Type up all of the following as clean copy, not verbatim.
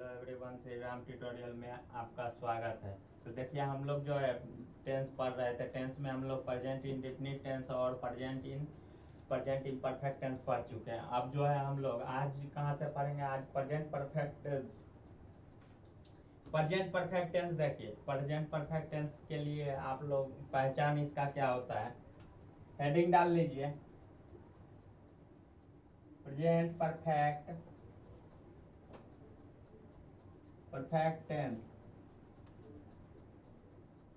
Hello everyone, Shri Ram tutorial में आपका स्वागत है। तो देखिए हम लोग जो है टेंस पढ़ रहे थे। टेंस में हम लोग प्रेजेंट इंडेफिनिट टेंस और प्रेजेंट इम्परफेक्ट टेंस पढ़ चुके हैं। अब जो है हम लोग आज कहाँ से पढ़ेंगे? आज प्रेजेंट परफेक्ट टेंस। देखिए प्रेजेंट परफेक्ट टेंस के लिए आप लोग पहचान इसका क्या होता है, हेडिंग डाल लीजिए। Present perfect tense,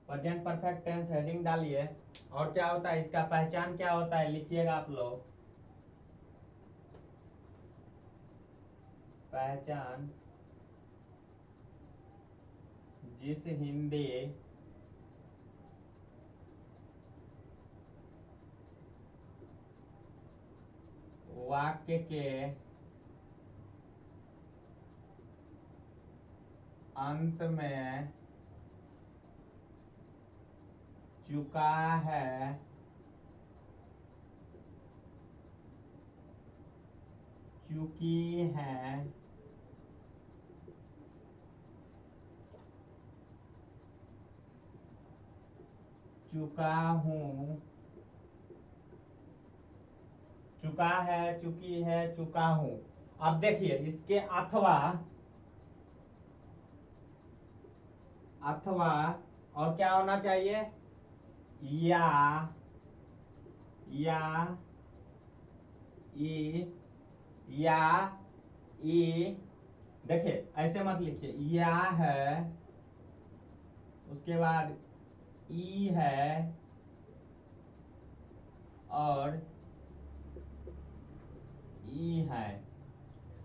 present perfect tense heading डालिए। और क्या होता है इसका पहचान क्या होता है लिखिएगा आप लोग। पहचान: जिस हिंदी वाक्य के अंत में चुका है चुकी है चुका हूँ, चुका है, चुकी है, चुका हूँ। अब देखिए इसके अथवा और क्या होना चाहिए? या ई। देखिए ऐसे मत लिखिए, या है उसके बाद ई है और ई है।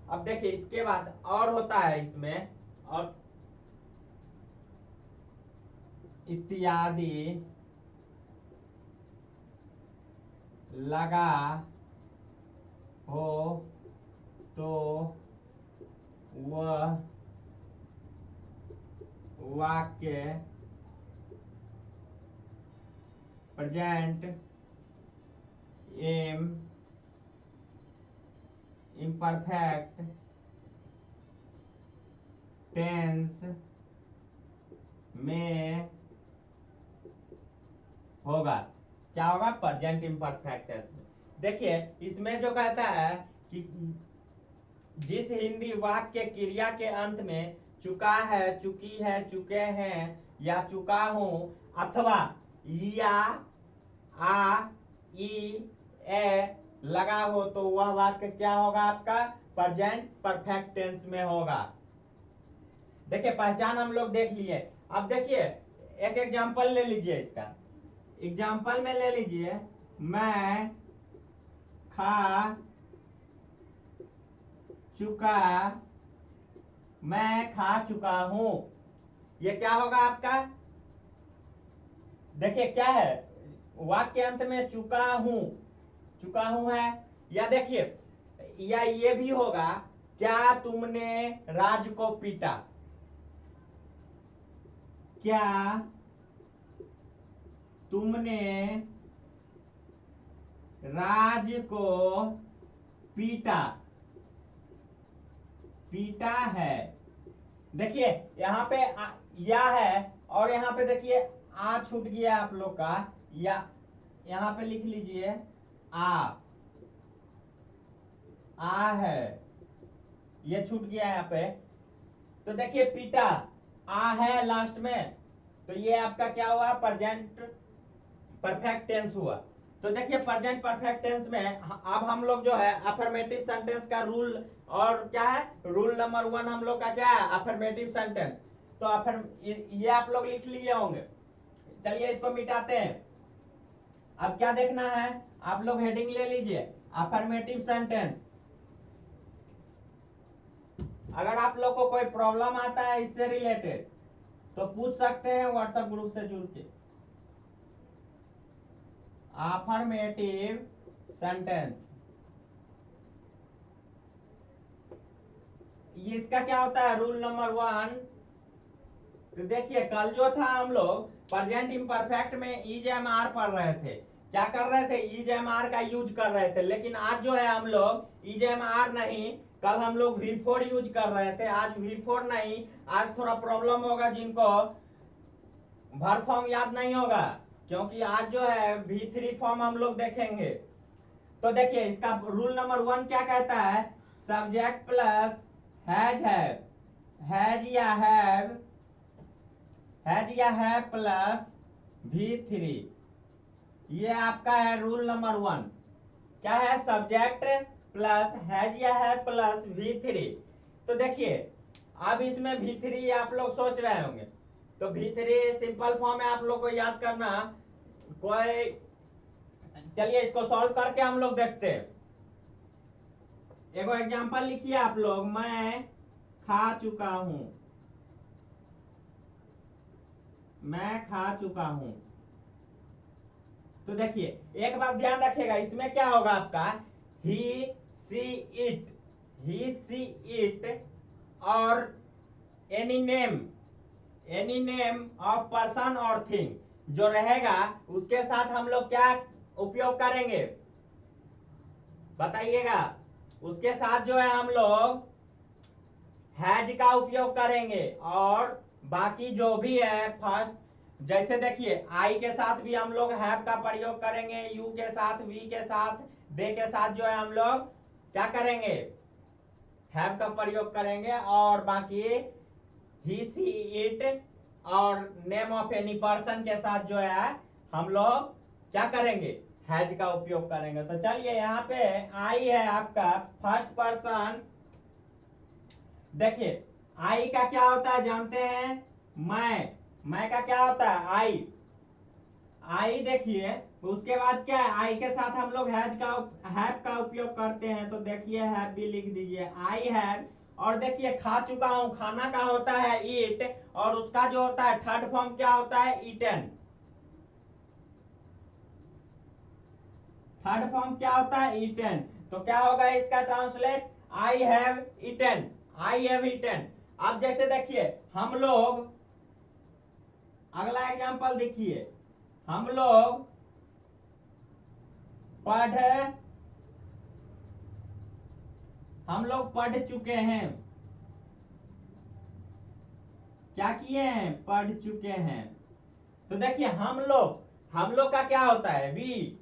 अब देखिए इसके बाद और होता है इसमें, और इत्यादि लगा हो तो वह वाक्य प्रेजेंट इम्परफेक्ट टेंस में होगा। क्या होगा? प्रेजेंट इम्परफेक्ट टेंस में। देखिए इसमें जो कहता है कि जिस हिंदी वाक्य क्रिया के अंत में चुका है, चुकी है, चुके हैं या चुका हूं अथवा या आ ई ए लगा हो तो वह वाक्य क्या होगा? आपका प्रेजेंट परफेक्ट टेंस में होगा। देखिए पहचान हम लोग देख लिए। अब देखिए एक एग्जांपल ले लीजिए। इसका एग्जांपल में ले लीजिए, मैं खा चुका हूं। ये क्या होगा आपका? देखिए क्या है, वाक्य अंत में चुका हूं है। या देखिए या ये भी होगा, क्या तुमने राज को पीटा? क्या तुमने राज को पीटा है। देखिए यहाँ पे या है और यहाँ पे देखिए आ छूट गया आप लोग का। या यहाँ पे लिख लीजिए आ है, ये छूट गया यहाँ पे। तो देखिए पीटा आ है लास्ट में, तो ये आपका क्या हुआ? प्रेजेंट परफेक्ट टेंस हुआ। तो देखिए प्रेजेंट परफेक्ट टेंस में अब हम लोग जो है अफर्मेटिव सेंटेंस का रूल, और क्या है रूल नंबर 1 हम लोग का क्या है? Affirmative sentence. तो ये आप लोग लिख लिए होंगे। चलिए इसको मिटाते हैं। अब क्या देखना है? आप लोग हेडिंग ले लीजिए, अफर्मेटिव सेंटेंस। अगर आप लोग को कोई प्रॉब्लम आता है इससे रिलेटेड तो पूछ सकते हैं व्हाट्सएप ग्रुप से जुड़ के। अफर्मेटिव सेंटेंस, ये इसका क्या होता है? Rule number 1। तो देखिए कल जो था हम लोग प्रेजेंट इम्परफेक्ट में इज एम आर पढ़ रहे थे। क्या कर रहे थे? इज एम आर का यूज कर रहे थे। लेकिन आज जो है हम लोग इज एम आर नहीं, कल हम लोग V4 यूज कर रहे थे, आज V4 नहीं, आज थोड़ा प्रॉब्लम होगा जिनको भर फॉर्म याद नहीं होगा, क्योंकि आज जो है V3 फॉर्म हम लोग देखेंगे। तो देखिए इसका रूल नंबर 1 क्या कहता है, subject plus has have plus V3, ये आपका है रूल नंबर 1। क्या है, सब्जेक्ट प्लस हैज या है प्लस V3। तो देखिए अब इसमें V3 आप लोग सोच रहे होंगे, तो V3 सिंपल फॉर्म है, आप लोग को याद करना। कोई चलिए इसको सॉल्व करके हम लोग देखते हैं। एगो एग्जांपल लिखिए आप लोग, मैं खा चुका हूं, मैं खा चुका हूं। तो देखिए एक बात ध्यान रखिएगा, इसमें क्या होगा आपका, ही सी इट और एनी नेम ऑफ पर्सन और थिंग जो रहेगा उसके साथ हम लोग क्या उपयोग करेंगे बताइएगा। उसके साथ जो है हम लोग हैज का उपयोग करेंगे, और बाकी जो भी है फर्स्ट, जैसे देखिए आई के साथ भी हम लोग हैव का प्रयोग करेंगे, यू के साथ, वी के साथ, दे के साथ जो है हम लोग क्या करेंगे, हैव का प्रयोग करेंगे, और बाकी ही सी इट और नेम ऑफ एनी पर्सन के साथ जो है हम लोग क्या करेंगे, हैज का उपयोग करेंगे। तो चलिए यहाँ पे आई है आपका फर्स्ट पर्सन। देखिए आई का क्या होता है जानते हैं, मैं का क्या होता है, आई देखिए, उसके बाद क्या है, आई के साथ हम लोग हैव का उपयोग करते हैं। तो देखिए हैव भी लिख दीजिए, आई हैव। और देखिए खा चुका हूं, खाना का होता है ईट, और उसका जो होता है थर्ड फॉर्म क्या होता है, ईटन। थर्ड फॉर्म क्या होता है, ईटन। तो क्या होगा इसका translate, I have eaten, I have eaten. अब जैसे देखिए हम लोग अगला एग्जांपल देखिए, हम लोग पढ़ चुके हैं, क्या किए हैं, पढ़ चुके हैं। तो देखिए हम लोग का क्या होता है, वी।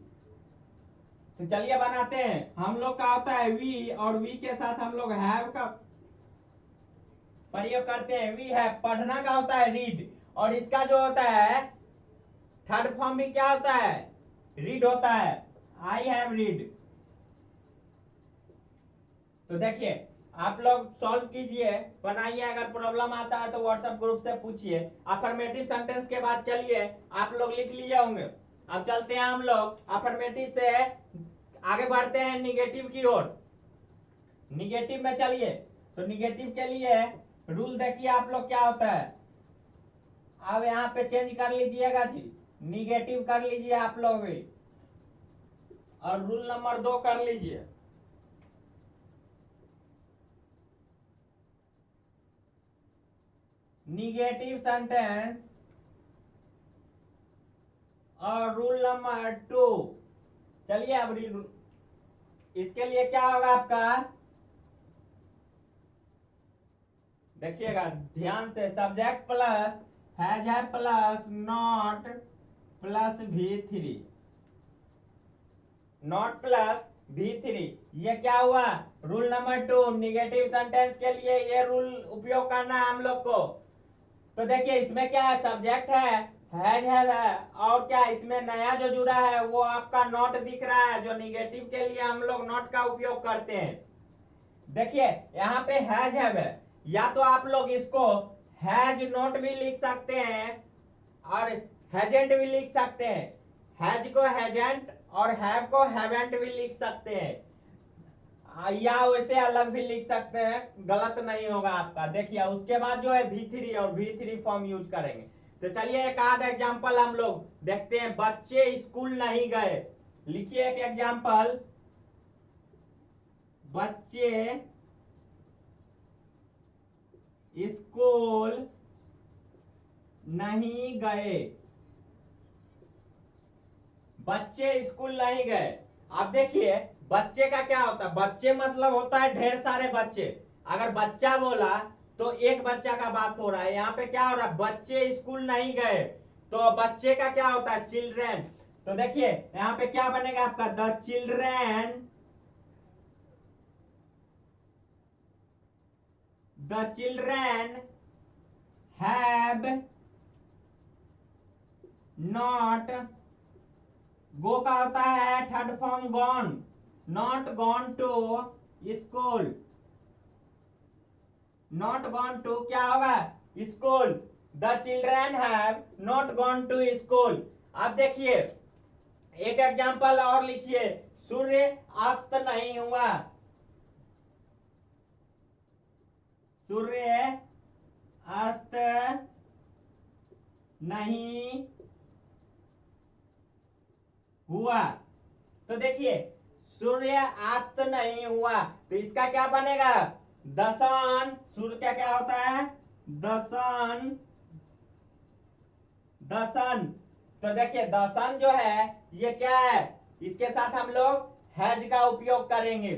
तो चलिए बनाते हैं, हम लोग का होता है वी, और वी के साथ हम लोग हैव का प्रयोग करते हैं, वी हैव। पढ़ना का होता है रीड, और इसका जो होता है थर्ड फॉर्म भी क्या होता है, रीड होता है, आई हैव रीड। तो देखिए आप लोग सॉल्व कीजिए, बनाइए, अगर प्रॉब्लम आता है तो व्हाट्सएप ग्रुप से पूछिए। अफर्मेटिव सेंटेंस के बाद चलिए आप लोग लिख लिए होंगे, अब चलते हैं हम लोग अफर्मेटिव से आगे बढ़ते हैं निगेटिव की ओर। निगेटिव में चलिए, तो निगेटिव के लिए रूल देखिए आप लोग क्या होता है। अब यहाँ पे चेंज कर लीजिएगा जी, निगेटिव कर लीजिए आप लोग भी, और रूल नंबर 2 कर लीजिए। निगेटिव सेंटेंस और रूल नंबर 2। चलिए अब इसके लिए क्या होगा आपका, देखिएगा ध्यान से, सब्जेक्ट प्लस हैज है plus not plus V3, not plus V3, ये क्या हुआ, रूल नंबर 2। निगेटिव सेंटेंस के लिए ये रूल उपयोग करना है हम लोग को। तो देखिए इसमें क्या है, सब्जेक्ट है, हैज है, और क्या इसमें नया जो जुड़ा है वो आपका नॉट दिख रहा है, जो निगेटिव के लिए हम लोग नॉट का उपयोग करते हैं। देखिए यहाँ पे हैज है, या तो आप लोग इसको हैज नॉट भी लिख सकते हैं और हैजेंट भी लिख सकते हैं, हैज को हैजेंट और हैव को हैवेंट भी लिख सकते हैं, या वैसे अलग भी लिख सकते हैं, गलत नहीं होगा आपका। देखिए उसके बाद जो है V3 और V3 फॉर्म यूज करेंगे। तो चलिए एक आध एग्जांपल हम लोग देखते हैं। बच्चे स्कूल नहीं गए, लिखिए एक एग्जांपल, बच्चे स्कूल नहीं गए, बच्चे स्कूल नहीं गए। अब देखिए बच्चे का क्या होता है, बच्चे मतलब होता है ढेर सारे बच्चे। अगर बच्चा बोला तो एक बच्चा का बात हो रहा है। यहाँ पे क्या हो रहा है, बच्चे स्कूल नहीं गए, तो बच्चे का क्या होता है, चिल्ड्रेन। तो देखिए यहाँ पे क्या बनेगा आपका, the children, the children have not, go का होता है third form gone, not gone to school, not gone to क्या होगा, school. The children have not gone to school. अब देखिए एक एग्जांपल और लिखिए, सूर्य अस्त नहीं हुआ, सूर्य अस्त नहीं हुआ। तो देखिए सूर्य अस्त नहीं हुआ, तो इसका क्या बनेगा, दसन, सूर्य का क्या होता है, दसन, दसन। तो देखिए दसन जो है ये क्या है, इसके साथ हम लोग हैज का उपयोग करेंगे।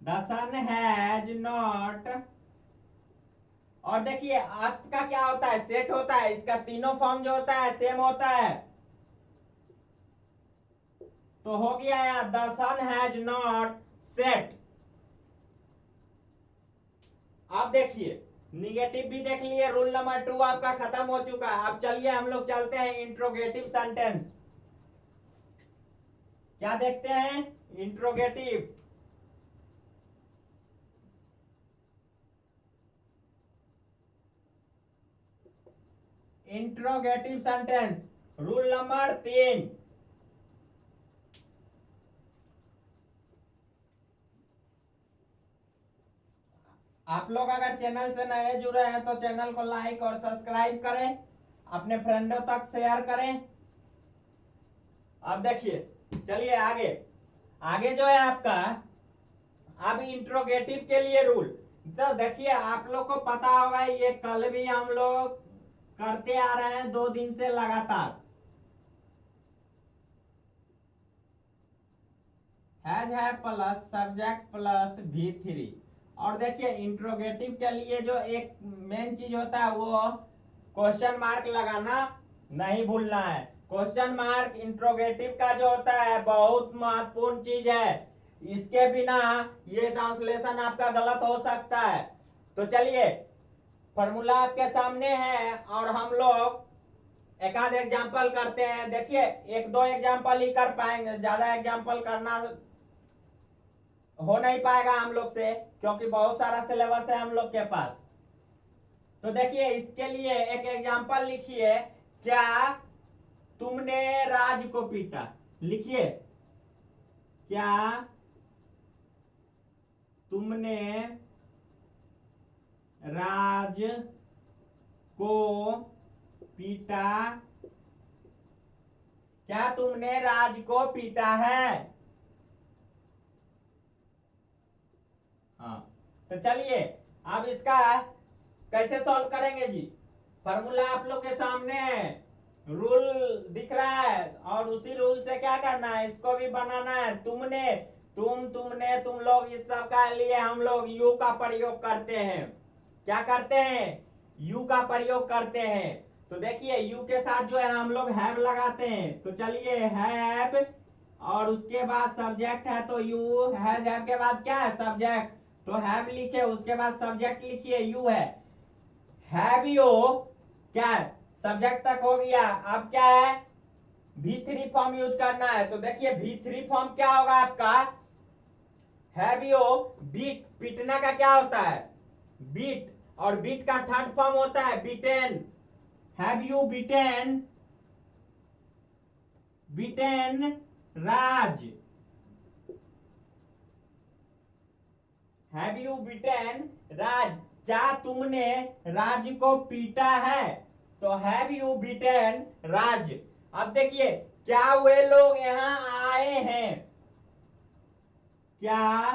दसन हैज नॉट, और देखिए अस्त का क्या होता है, सेट होता है, इसका तीनों फॉर्म जो होता है सेम होता है। तो हो गया यहाँ the sun has not set. अब देखिए निगेटिव भी देख लिए, रूल नंबर 2 आपका खत्म हो चुका है। अब चलिए हम लोग चलते हैं इंट्रोगेटिव सेंटेंस। क्या देखते हैं, interrogative. Interrogative sentence rule number 3। आप लोग अगर चैनल से नए जुड़े हैं तो चैनल को लाइक और सब्सक्राइब करें, अपने फ्रेंडों तक शेयर करें। अब देखिए चलिए आगे, आगे जो है आपका अब इंट्रोगेटिव के लिए रूल। तो देखिए आप लोग को पता होगा, ये कल भी हम लोग करते आ रहे हैं 2 दिन से लगातार। हैज है प्लस सब्जेक्ट प्लस V3। और देखिए इंट्रोगेटिव के लिए जो एक मेन चीज होता है वो क्वेश्चन मार्क लगाना नहीं भूलना है। क्वेश्चन मार्क इंट्रोगेटिव का जो होता है बहुत महत्वपूर्ण चीज है, इसके बिना ये ट्रांसलेशन आपका गलत हो सकता है। तो चलिए फॉर्मूला आपके सामने है और हम लोग एक आध एग्जाम्पल करते हैं। देखिए 1-2 एग्जाम्पल ही कर पाएंगे, ज्यादा एग्जाम्पल करना हो नहीं पाएगा हम लोग से, क्योंकि बहुत सारा सिलेबस है हम लोग के पास। तो देखिए इसके लिए एक एग्जाम्पल लिखिए, क्या तुमने राज को पीटा। लिखिए, क्या तुमने राज को पीटा, क्या तुमने राज को पीटा है। हाँ तो चलिए अब इसका कैसे सॉल्व करेंगे जी। फॉर्मूला आप लोग के सामने है, रूल दिख रहा है, और उसी रूल से क्या करना है, इसको भी बनाना है। तुमने, तुमने, तुम लोग, इस सब का लिए हम लोग यू का प्रयोग करते हैं। क्या करते हैं, यू का प्रयोग करते हैं। तो देखिए यू के साथ जो है हम लोग हैव लगाते हैं। तो चलिए हैव, और उसके बाद सब्जेक्ट है तो यू, हैज हैव के बाद क्या है, सब्जेक्ट। तो हैव लिखे, उसके बाद सब्जेक्ट लिखिए यू है। हैव यू क्या है, सब्जेक्ट तक हो गया। अब क्या है, V3 फॉर्म यूज करना है। तो देखिए V3 फॉर्म क्या होगा आपका, हैव यू बीट, पीटना का क्या होता है, बीट, और बीट का थर्ड फॉर्म होता है beaten. Have you beaten, beaten Raj, have you beaten Raj, क्या तुमने राज को पीटा है। तो हैव यू बीटेन राज। अब देखिए क्या वे लोग यहां आए हैं, क्या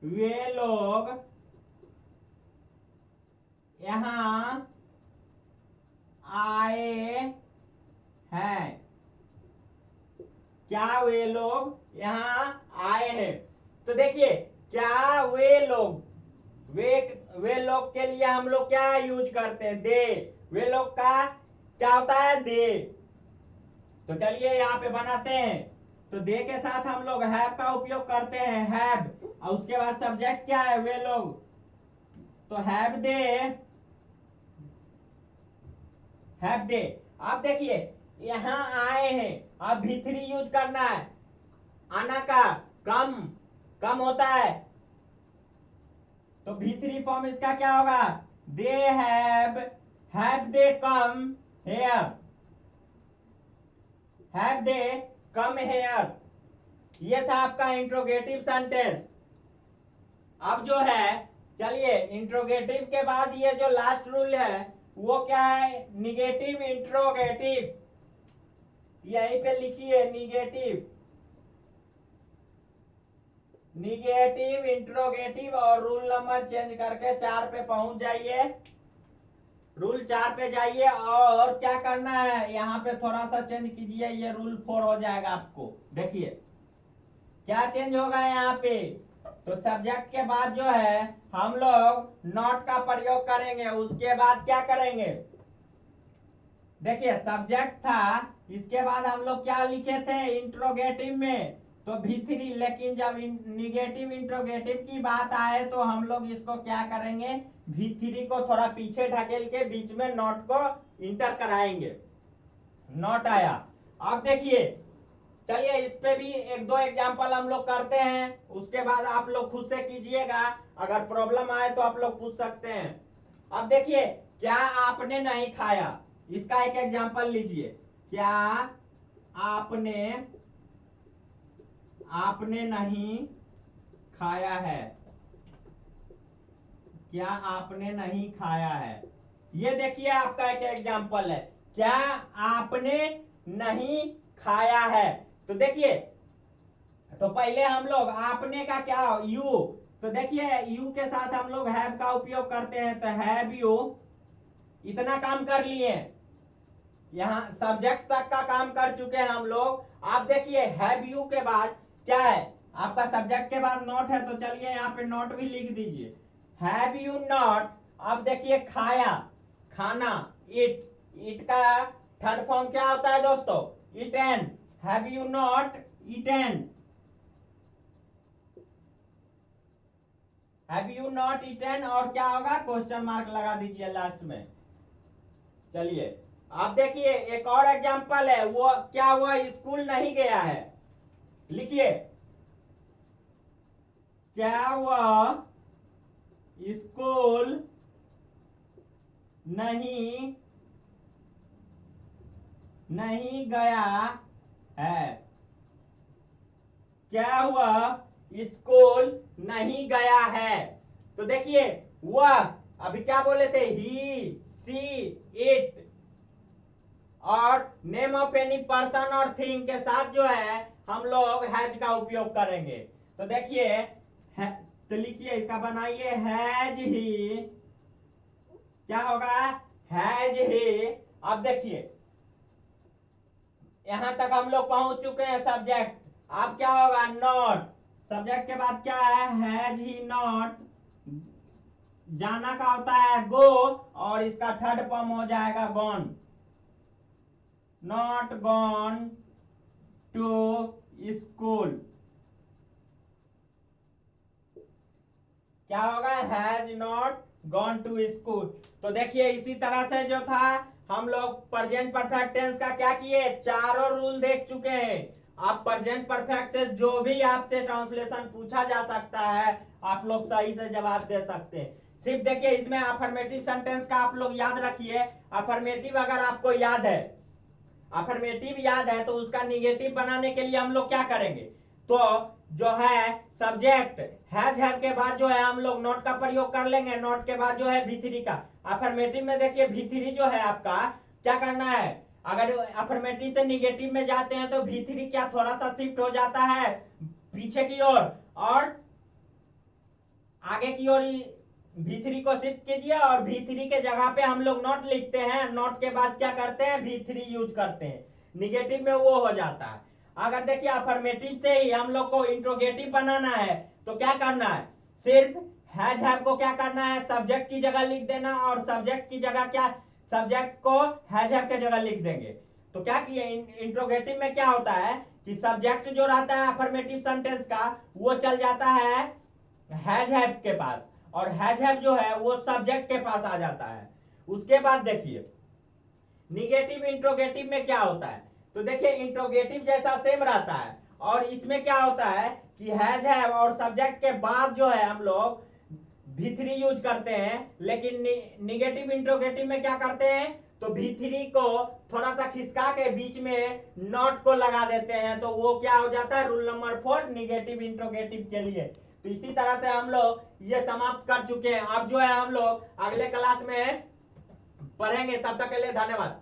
वे लोग यहां आए हैं, क्या वे लोग यहाँ आए हैं। तो देखिए क्या वे लोग, वे लोग के लिए हम लोग क्या यूज करते हैं, दे। वे लोग का क्या होता है, दे। तो चलिए यहाँ पे बनाते हैं। तो दे के साथ हम लोग हैव का उपयोग करते हैं, हैव, और उसके बाद सब्जेक्ट क्या है, वे लोग। तो हैव दे, हैव दे। अब देखिए यहाँ आए हैं, अब भी3 यूज करना है। आना का कम कम होता है, तो भी3 फॉर्म इसका क्या होगा, they have they come here, have they come here. ये था आपका इंट्रोगेटिव सेंटेंस। अब जो है, चलिए इंट्रोगेटिव के बाद ये जो लास्ट रूल है वो क्या है, निगेटिव इंट्रोगेटिव। यहीं पे लिखिए निगेटिव, निगेटिव इंट्रोगेटिव, और रूल नंबर चेंज करके 4 पे पहुंच जाइए। रूल 4 पे जाइए और क्या करना है, यहाँ पे थोड़ा सा चेंज कीजिए, ये रूल 4 हो जाएगा आपको। देखिए क्या चेंज होगा यहाँ पे, तो सब्जेक्ट के बाद जो है हम लोग नॉट का प्रयोग करेंगे। उसके बाद क्या करेंगे, देखिए सब्जेक्ट था, इसके बाद हम लोग क्या लिखे थे इंट्रोगेटिव में, तो भी3। लेकिन जब निगेटिव इंट्रोगेटिव की बात आए तो हम लोग इसको क्या करेंगे, भी3 को थोड़ा पीछे ढकेल के बीच में नॉट को इंटर कराएंगे। नॉट आया। अब देखिए चलिए इस पे भी 1-2 एग्जांपल हम लोग करते हैं, उसके बाद आप लोग खुद से कीजिएगा। अगर प्रॉब्लम आए तो आप लोग पूछ सकते हैं। अब देखिए क्या आपने नहीं खाया, इसका एक एग्जांपल लीजिए। क्या आपने नहीं खाया है, क्या आपने नहीं खाया है। ये देखिए आपका एक एग्जांपल है, क्या आपने नहीं खाया है। तो देखिए, तो पहले हम लोग आपने का क्या, यू, तो देखिए यू के साथ हम लोग हैव का उपयोग करते हैं, तो हैव यू। इतना काम कर लिए, यहां सब्जेक्ट तक का काम कर चुके हैं हम लोग। आप देखिए हैव यू के बाद क्या है, आपका सब्जेक्ट के बाद नॉट है, तो चलिए यहाँ पे नॉट भी लिख दीजिए, हैव यू नॉट। अब देखिए खाया, खाना, इट का थर्ड फॉर्म क्या होता है दोस्तों, eaten. Have you not eaten, have you not eaten, और क्या होगा, क्वेश्चन मार्क लगा दीजिए लास्ट में। चलिए अब देखिए एक और एग्जांपल है, वो क्या हुआ, स्कूल नहीं गया है। लिखिए क्या हुआ, स्कूल नहीं गया है। क्या हुआ, स्कूल नहीं गया है। तो देखिए वह, अभी क्या बोले थे, ही, सी, इट, और नेम ऑफ एनी पर्सन और थिंग के साथ जो है हम लोग हैज का उपयोग करेंगे। तो देखिए तो लिखिए, इसका बनाइए, हैज ही, क्या होगा, हैज ही। अब देखिए यहां तक हम लोग पहुंच चुके हैं सब्जेक्ट। अब क्या होगा, नॉट, सब्जेक्ट के बाद क्या है, हैज ही नॉट, जाना का होता है गो, और इसका थर्ड फॉर्म हो जाएगा gone, not gone to school. क्या होगा, has not gone to school. तो देखिए इसी तरह से जो था हम लोग प्रेजेंट परफेक्ट टेंस का क्या किए, चारों रूल देख चुके हैं। आप प्रेजेंट परफेक्ट से जो भी आपसे ट्रांसलेशन पूछा जा सकता है आप लोग सही से जवाब दे सकते हैं। सिर्फ देखिए इसमें अफर्मेटिव सेंटेंस का आप लोग याद रखिए। अफर्मेटिव अगर आपको याद है, अफर्मेटिव याद है, तो उसका निगेटिव बनाने के लिए हम लोग क्या करेंगे, तो जो है सब्जेक्ट हैव के बाद जो है हम लोग नॉट का प्रयोग कर लेंगे। नॉट के बाद जो है भी3 का। अफर्मेटिव में देखिए भी3 जो है आपका क्या करना है, अगर अफर्मेटिव से निगेटिव में जाते हैं तो भी3 क्या थोड़ा सा शिफ्ट हो जाता है पीछे की ओर, और आगे की ओर भी3 को शिफ्ट कीजिए, और भी3 के जगह पे हम लोग नॉट लिखते हैं। नॉट के बाद क्या करते हैं, भी3 यूज करते हैं। निगेटिव में वो हो जाता है। अगर देखिए अफर्मेटिव से ही हम लोग को इंट्रोगेटिव बनाना है तो क्या करना है, सिर्फ हैज हैव को क्या करना है, सब्जेक्ट की जगह लिख देना, और सब्जेक्ट की जगह क्या, सब्जेक्ट को हैज हैव के जगह लिख देंगे। तो क्या किए, इंट्रोगेटिव में क्या होता है कि सब्जेक्ट जो रहता है अफर्मेटिव सेंटेंस का वो चल जाता है हैज हैव के पास, और हैज हैव जो है वो सब्जेक्ट के पास आ जाता है। उसके बाद देखिए निगेटिव इंट्रोगेटिव में क्या होता है, तो देखिए इंट्रोगेटिव जैसा सेम रहता है, और इसमें क्या होता है कि हैज हैव और सब्जेक्ट के बाद जो है हम लोग भी3 यूज करते हैं, लेकिन निगेटिव इंट्रोगेटिव में क्या करते हैं, तो भी3 को थोड़ा सा खिसका के बीच में नॉट को लगा देते हैं, तो वो क्या हो जाता है, रूल नंबर 4 निगेटिव इंट्रोगेटिव के लिए। तो इसी तरह से हम लोग ये समाप्त कर चुके हैं। अब जो है हम लोग अगले क्लास में पढ़ेंगे, तब तक के लिए धन्यवाद।